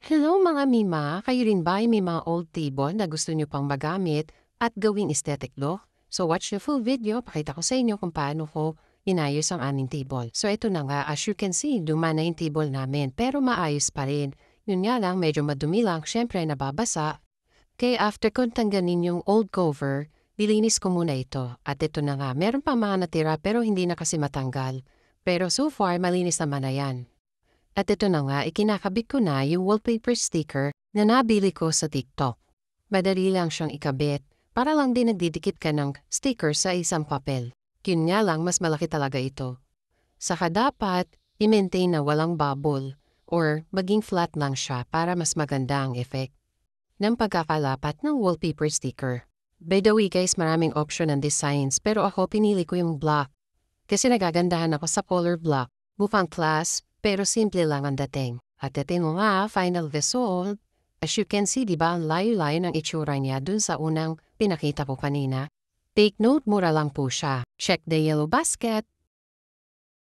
Hello mga Mima, kayo rin ba ay may mga old table na gusto nyo pang magamit at gawing aesthetic look? So watch the full video, pakita ko sa inyo kung paano ko inayos ang aming table. So ito na nga, as you can see, luma na yung table namin pero maayos pa rin. Yun nga lang, medyo madumi lang, syempre nababasa. Kaya after kong tanggalin yung old cover, nilinis ko muna ito. At ito na nga, meron pa mga natira pero hindi na kasi matanggal. Pero so far, malinis naman na yan. At ito na nga, ikinakabit ko na yung wallpaper sticker na nabili ko sa TikTok. Madali lang siyang ikabit, para lang din nagdidikit ka ng sticker sa isang papel. Yun nga lang, mas malaki talaga ito. Saka dapat, i-maintain na walang bubble or maging flat lang siya para mas maganda ang effect ng pagkakalapat ng wallpaper sticker. By the way guys, maraming option ng designs pero ako pinili ko yung black kasi nagagandahan ako sa color black. Mukhang class, pero simple lang ang dating. At ito nga, final result. As you can see, diba ang layo-layo ng itsura niya dun sa unang pinakita ko kanina? Take note, mura lang po siya. Check the yellow basket.